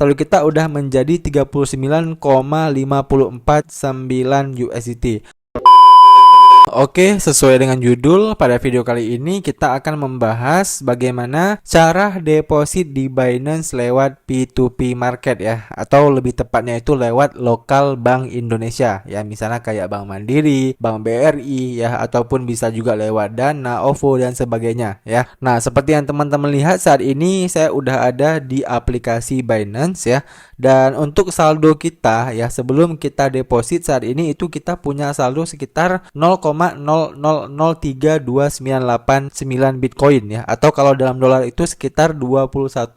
saldo kita udah menjadi 39,549 USDT. Oke, sesuai dengan judul, pada video kali ini kita akan membahas bagaimana cara deposit di Binance lewat P2P market ya, atau lebih tepatnya itu lewat lokal Bank Indonesia ya, misalnya kayak Bank Mandiri, Bank BRI ya, ataupun bisa juga lewat Dana, OVO dan sebagainya ya. Nah, seperti yang teman-teman lihat saat ini saya udah ada di aplikasi Binance ya. Dan untuk saldo kita ya, sebelum kita deposit saat ini itu kita punya saldo sekitar 0,0003298 Bitcoin ya, atau kalau dalam dolar itu sekitar 21,02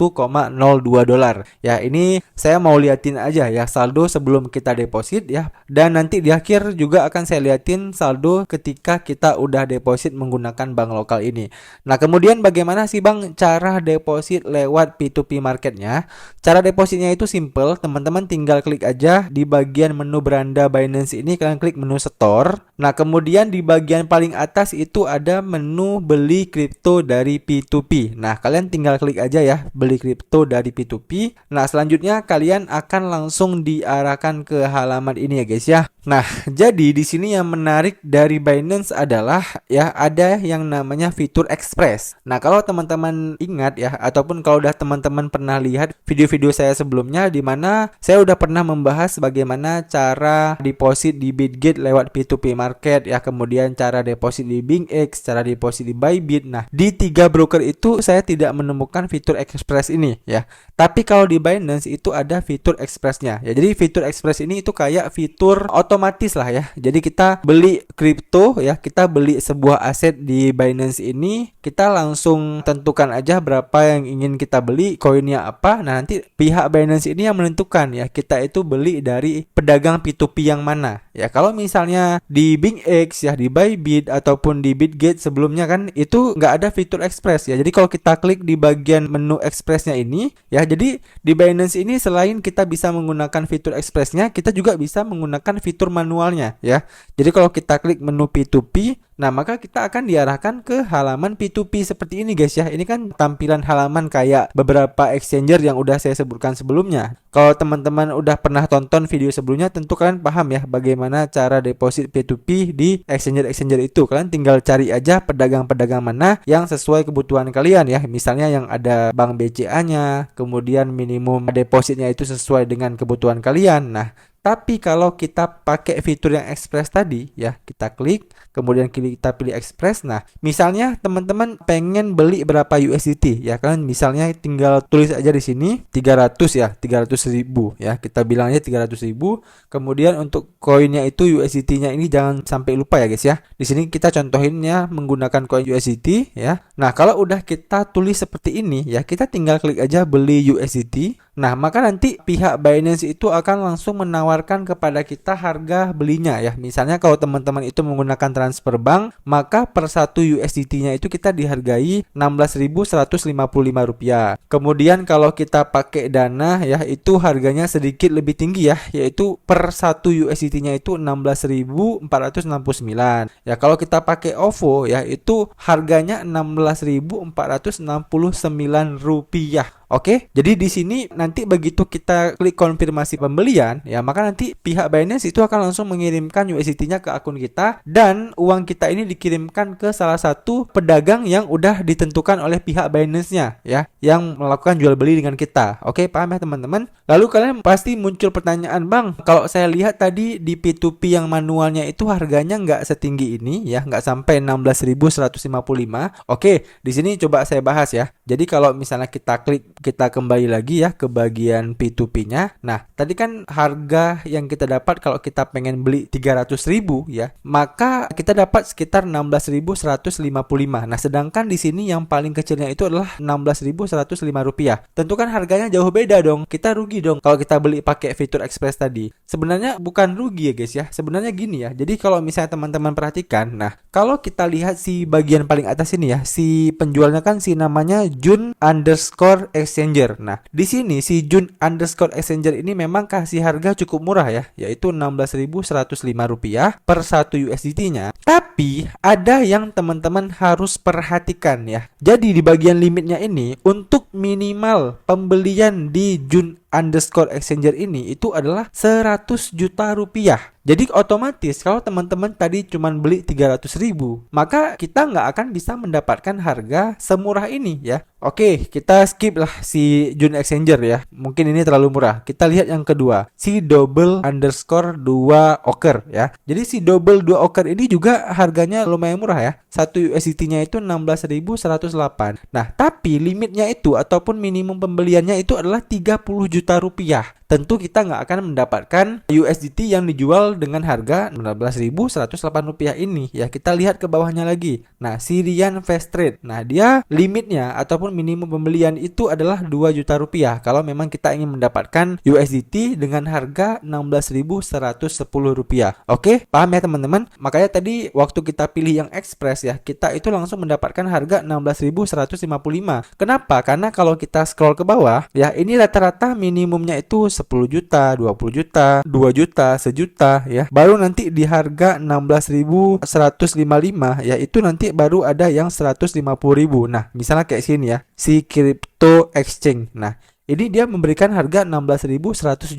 dolar. Ya, ini saya mau liatin aja ya saldo sebelum kita deposit ya, dan nanti di akhir juga akan saya liatin saldo ketika kita udah deposit menggunakan bank lokal ini. Nah, kemudian bagaimana sih Bang cara deposit lewat P2P marketnya? Cara depositnya itu simple, teman-teman tinggal klik aja di bagian menu beranda Binance ini, kalian klik menu store. Nah, kemudian di bagian paling atas itu ada menu beli kripto dari P2P. Nah, kalian tinggal klik aja ya beli kripto dari P2P. Nah, selanjutnya kalian akan langsung diarahkan ke halaman ini ya guys ya. Nah, jadi di sini yang menarik dari Binance adalah ya ada yang namanya fitur Express. Nah, kalau teman-teman ingat ya, ataupun kalau udah teman-teman pernah lihat video-video saya sebelumnya di mana saya udah pernah membahas bagaimana cara deposit di Bitget lewat P2P market ya, kemudian cara deposit di BingX, cara deposit di Bybit. Nah, di 3 broker itu saya tidak menemukan fitur Express ini ya. Tapi kalau di Binance itu ada fitur Expressnya. Ya, jadi fitur Express ini itu kayak fitur otomatis lah ya. Jadi kita beli kripto ya, kita beli sebuah aset di Binance ini, kita langsung tentukan aja berapa yang ingin kita beli, koinnya apa. Nah, nanti pihak Binance ini yang menentukan ya, kita itu beli dari pedagang P2P yang mana. Ya, kalau misalnya di BingX ya, di Bybit ataupun di Bitget sebelumnya kan itu nggak ada fitur Express ya. Jadi kalau kita klik di bagian menu Expressnya ini ya, jadi di Binance ini selain kita bisa menggunakan fitur Expressnya, kita juga bisa menggunakan fitur manualnya ya. Jadi kalau kita klik menu P2P, nah maka kita akan diarahkan ke halaman P2P seperti ini guys ya. Ini kan tampilan halaman kayak beberapa exchanger yang udah saya sebutkan sebelumnya. Kalau teman-teman udah pernah tonton video sebelumnya, tentu kalian paham ya bagaimana cara deposit P2P di exchanger-exchanger itu. Kalian tinggal cari aja pedagang-pedagang mana yang sesuai kebutuhan kalian ya. Misalnya yang ada bank BCA-nya, kemudian minimum depositnya itu sesuai dengan kebutuhan kalian. Nah, tapi kalau kita pakai fitur yang Express tadi ya, kita klik, kemudian kita pilih Express. Nah, misalnya teman-teman pengen beli berapa USDT ya, kalian misalnya tinggal tulis aja di sini 300 ya, 300.000 ya. Kita bilang aja 300.000. Kemudian untuk koinnya itu USDT-nya ini jangan sampai lupa ya guys ya. Di sini kita contohinnya menggunakan koin USDT ya. Nah, kalau udah kita tulis seperti ini ya, kita tinggal klik aja beli USDT. Nah, maka nanti pihak Binance itu akan langsung menawarkan kepada kita harga belinya ya. Misalnya kalau teman-teman itu menggunakan transfer bank, maka per 1 USDT-nya itu kita dihargai Rp16.155. Kemudian kalau kita pakai Dana ya, itu harganya sedikit lebih tinggi ya, yaitu per 1 USDT-nya itu Rp16.469. Ya, kalau kita pakai OVO ya, itu harganya Rp16.469. Oke, jadi di sini nanti begitu kita klik konfirmasi pembelian ya, maka nanti pihak Binance itu akan langsung mengirimkan USDT-nya ke akun kita, dan uang kita ini dikirimkan ke salah satu pedagang yang udah ditentukan oleh pihak Binance-nya ya, yang melakukan jual beli dengan kita. Oke, paham ya teman-teman? Lalu kalian pasti muncul pertanyaan, Bang, kalau saya lihat tadi di P2P yang manualnya itu harganya nggak setinggi ini ya, nggak sampai 16.155. Oke, di sini coba saya bahas ya. Jadi kalau misalnya kita kembali lagi ya ke bagian P2P-nya. Nah, tadi kan harga yang kita dapat kalau kita pengen beli 300.000 ya, maka kita dapat sekitar 16.155. Nah, sedangkan di sini yang paling kecilnya itu adalah Rp16.105. Tentu kan harganya jauh beda dong. Kita rugi dong kalau kita beli pakai fitur Express tadi. Sebenarnya bukan rugi ya guys ya. Sebenarnya gini ya. Jadi kalau misalnya teman-teman perhatikan, nah, kalau kita lihat si bagian paling atas ini ya, si penjualnya kan si namanya Jun_Exchanger. Nah, di sini si Jun_Exchanger ini memang kasih harga cukup murah ya, yaitu Rp16.105 per 1 USDT-nya. Tapi ada yang teman-teman harus perhatikan ya. Jadi di bagian limitnya ini, untuk minimal pembelian di Jun Exchanger ini itu adalah 100 juta rupiah. Jadi otomatis kalau teman-teman tadi cuma beli 300.000, maka kita nggak akan bisa mendapatkan harga semurah ini ya. Oke, kita skip lah si June Exchanger ya. Mungkin ini terlalu murah. Kita lihat yang kedua, si double underscore 2 Oker ya. Jadi si double 2 Oker ini juga harganya lumayan murah ya. 1 USDT-nya itu 16.108. Nah, tapi limitnya itu ataupun minimum pembeliannya itu adalah 30 juta rupiah. Tentu kita nggak akan mendapatkan USDT yang dijual dengan harga 16.108 rupiah ini ya. Kita lihat ke bawahnya lagi. Nah, Syrian Fast Trade. Nah, dia limitnya ataupun minimum pembelian itu adalah 2 juta rupiah kalau memang kita ingin mendapatkan USDT dengan harga 16.110 rupiah. Oke, paham ya teman-teman? Makanya tadi waktu kita pilih yang Express ya, kita itu langsung mendapatkan harga 16.155. Kenapa? Karena kalau kita scroll ke bawah ya, ini rata-rata minimumnya itu 10 juta, 20 juta, 2 juta, 1 juta ya. Baru nanti di harga 16.155 ya, itu nanti baru ada yang 150.000. Nah, misalnya kayak sini ya, si Crypto Exchange. Nah, ini dia memberikan harga 16.170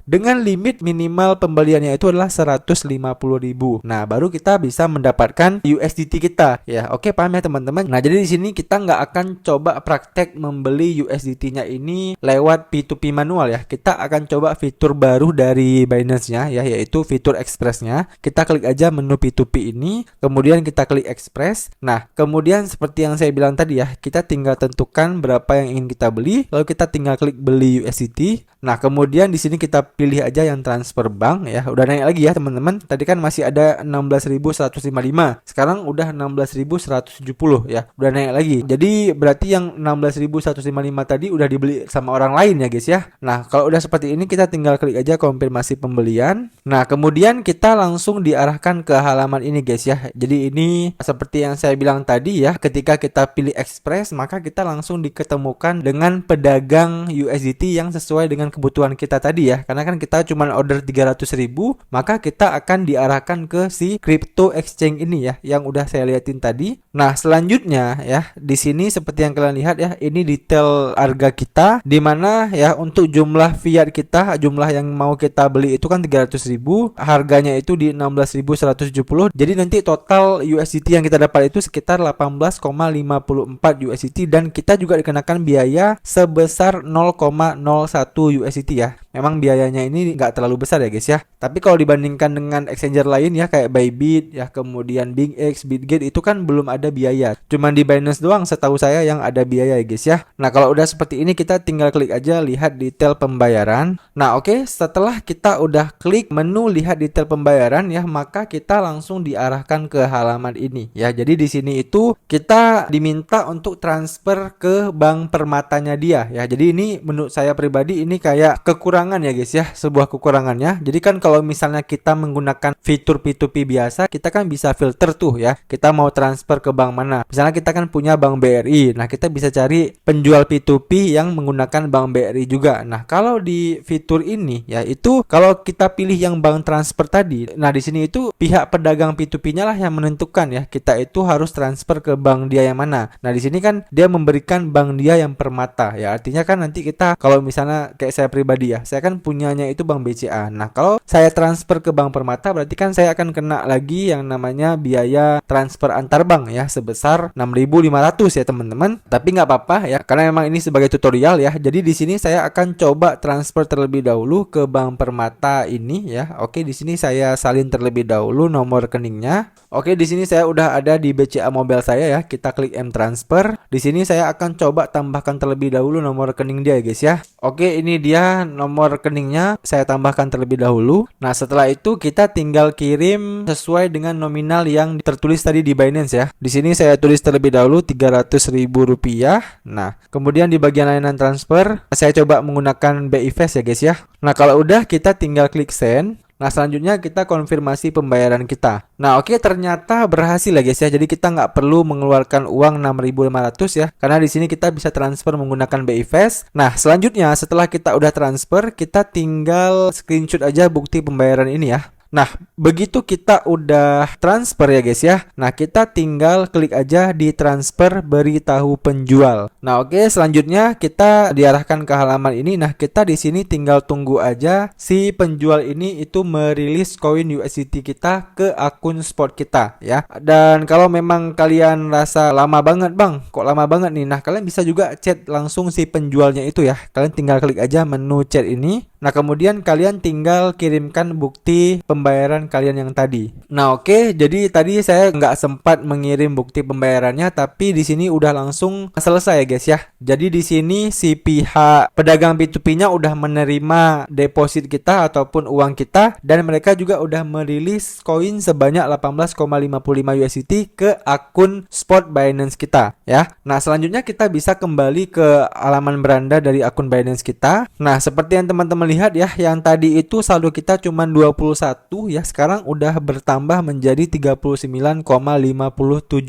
dengan limit minimal pembeliannya itu adalah 150.000. Nah, baru kita bisa mendapatkan USDT kita ya. Oke, paham ya teman-teman? Nah, jadi di sini kita nggak akan coba praktek membeli USDT-nya ini lewat P2P manual ya. Kita akan coba fitur baru dari Binance-nya ya, yaitu fitur Express-nya. Kita klik aja menu P2P ini, kemudian kita klik Express. Nah, kemudian seperti yang saya bilang tadi ya, kita tinggal tentukan berapa yang ingin kita beli, lalu kita tinggal klik beli USDT. Nah, kemudian di sini kita pilih aja yang transfer bank ya. Udah naik lagi ya teman-teman. Tadi kan masih ada 16.155. Sekarang udah 16.170 ya. Udah naik lagi. Jadi berarti yang 16.155 tadi udah dibeli sama orang lain ya guys ya. Nah, kalau udah seperti ini kita tinggal klik aja konfirmasi pembelian. Nah, kemudian kita langsung diarahkan ke halaman ini guys ya. Jadi ini seperti yang saya bilang tadi ya, ketika kita pilih Express maka kita langsung diketemukan dengan pedagang USDT yang sesuai dengan kebutuhan kita tadi ya. Karena kan kita cuma order 300.000, maka kita akan diarahkan ke si Crypto Exchange ini ya, yang udah saya liatin tadi. Nah, selanjutnya ya, di sini seperti yang kalian lihat ya, ini detail harga kita, di mana ya untuk jumlah fiat kita, jumlah yang mau kita beli itu kan 300.000, harganya itu di 16.170. Jadi nanti total USDT yang kita dapat itu sekitar 18,54 USDT, dan kita juga dikenakan biaya sebesar 0,01 USDT ya. Memang biayanya ini nggak terlalu besar ya guys ya. Tapi kalau dibandingkan dengan exchanger lain ya, kayak Bybit ya, kemudian BingX, Bitget, itu kan belum ada biaya. Cuman di Binance doang setahu saya yang ada biaya ya guys ya. Nah, kalau udah seperti ini kita tinggal klik aja lihat detail pembayaran. Nah, oke, setelah kita udah klik menu lihat detail pembayaran ya, maka kita langsung diarahkan ke halaman ini ya. Jadi di sini itu kita diminta untuk transfer ke bank permatanya dia ya. Jadi ini menurut saya pribadi ini kayak kekurangan ya guys ya, sebuah kekurangannya. Jadi kan kalau misalnya kita menggunakan fitur P2P biasa, kita kan bisa filter tuh ya, kita mau transfer ke bank mana. Misalnya kita kan punya bank BRI, nah kita bisa cari penjual P2P yang menggunakan bank BRI juga. Nah, kalau di fitur ini ya, itu kalau kita pilih yang bank transfer tadi, nah di sini itu pihak pedagang P2P-nya lah yang menentukan ya, kita itu harus transfer ke bank dia yang mana. Nah, di sini kan dia memberikan bank dia yang Permata ya, artinya kan nanti kita kalau misalnya kayak saya pribadi ya, saya kan punyanya itu bank BCA. Nah, kalau saya transfer ke bank Permata berarti kan saya akan kena lagi yang namanya biaya transfer antar bank ya, sebesar 6.500 ya teman-teman. Tapi nggak apa-apa ya, karena memang ini sebagai tutorial ya. Jadi di sini saya akan coba transfer terlebih dahulu ke bank Permata ini ya. Oke, di sini saya salin terlebih dahulu nomor rekeningnya. Oke, di sini saya udah ada di BCA Mobile saya ya. Kita klik M transfer. Di sini saya akan coba tambahkan terlebih dahulu nomor rekening dia ya guys ya. Oke, ini dia nomor rekeningnya, saya tambahkan terlebih dahulu. Nah, setelah itu kita tinggal kirim sesuai dengan nominal yang tertulis tadi di Binance ya. Di sini saya tulis terlebih dahulu 300.000 rupiah. Nah, kemudian di bagian layanan transfer saya coba menggunakan BI Fast ya guys ya. Nah, kalau udah kita tinggal klik send. Nah, selanjutnya kita konfirmasi pembayaran kita. Nah, oke, ternyata berhasil ya guys ya. Jadi kita nggak perlu mengeluarkan uang 6.500 ya, karena di sini kita bisa transfer menggunakan BI Fast. Nah, selanjutnya setelah kita udah transfer, kita tinggal screenshot aja bukti pembayaran ini ya. Nah, begitu kita udah transfer ya guys ya. Nah, kita tinggal klik aja di transfer beritahu penjual. Nah, oke, selanjutnya kita diarahkan ke halaman ini. Nah, kita di sini tinggal tunggu aja si penjual ini itu merilis koin USDT kita ke akun spot kita ya. Dan kalau memang kalian rasa lama banget, Bang, kok lama banget nih. Nah, kalian bisa juga chat langsung si penjualnya itu ya. Kalian tinggal klik aja menu chat ini. Nah, kemudian kalian tinggal kirimkan bukti pembayaran kalian yang tadi. Nah, oke, jadi tadi saya nggak sempat mengirim bukti pembayarannya, tapi di sini udah langsung selesai ya guys ya. Jadi di sini si pihak pedagang P2P-nya udah menerima deposit kita ataupun uang kita, dan mereka juga udah merilis koin sebanyak 18,55 USDT ke akun spot Binance kita ya. Nah, selanjutnya kita bisa kembali ke halaman beranda dari akun Binance kita. Nah, seperti yang teman-teman lihat ya, yang tadi itu saldo kita cuma 21 ya, sekarang udah bertambah menjadi 39,57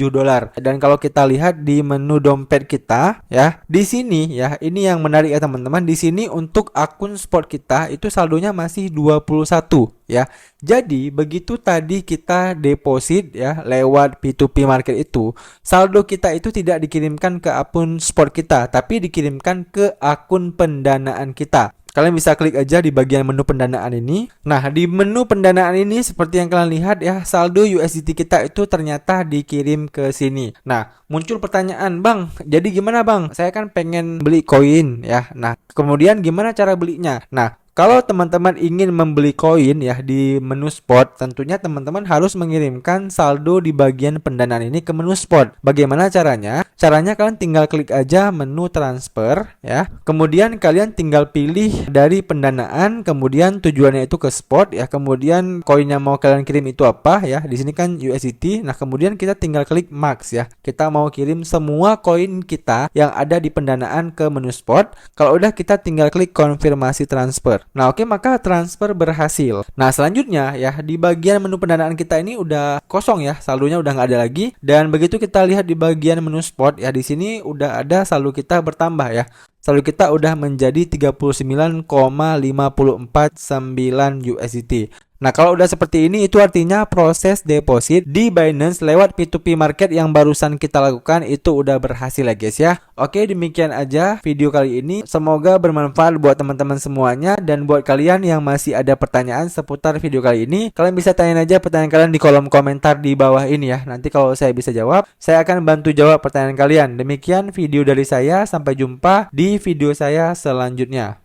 dolar. Dan kalau kita lihat di menu dompet kita ya, di sini ya, ini yang menarik ya teman-teman. Di sini untuk akun spot kita itu saldonya masih 21 ya. Jadi begitu tadi kita deposit ya lewat P2P market itu, saldo kita itu tidak dikirimkan ke akun spot kita, tapi dikirimkan ke akun pendanaan kita. Kalian bisa klik aja di bagian menu pendanaan ini. Nah, di menu pendanaan ini seperti yang kalian lihat ya, saldo USDT kita itu ternyata dikirim ke sini. Nah, muncul pertanyaan, Bang, jadi gimana Bang? Saya kan pengen beli koin ya. Nah, kemudian gimana cara belinya? Nah, kalau teman-teman ingin membeli koin ya di menu spot, tentunya teman-teman harus mengirimkan saldo di bagian pendanaan ini ke menu spot. Bagaimana caranya? Caranya kalian tinggal klik aja menu transfer ya. Kemudian kalian tinggal pilih dari pendanaan, kemudian tujuannya itu ke spot ya. Kemudian koin yang mau kalian kirim itu apa ya? Di sini kan USDT. Nah, kemudian kita tinggal klik max ya. Kita mau kirim semua koin kita yang ada di pendanaan ke menu spot. Kalau udah, kita tinggal klik konfirmasi transfer. Nah, oke, maka transfer berhasil. Nah, selanjutnya ya, di bagian menu pendanaan kita ini udah kosong ya, saldonya udah nggak ada lagi. Dan begitu kita lihat di bagian menu spot ya, di sini udah ada saldo kita bertambah ya. Saldo kita udah menjadi 39,549 USDT. Nah, kalau udah seperti ini, itu artinya proses deposit di Binance lewat P2P market yang barusan kita lakukan itu udah berhasil ya guys ya. Oke, demikian aja video kali ini. Semoga bermanfaat buat teman-teman semuanya. Dan buat kalian yang masih ada pertanyaan seputar video kali ini, kalian bisa tanya aja pertanyaan kalian di kolom komentar di bawah ini ya. Nanti kalau saya bisa jawab, saya akan bantu jawab pertanyaan kalian. Demikian video dari saya, sampai jumpa di video saya selanjutnya.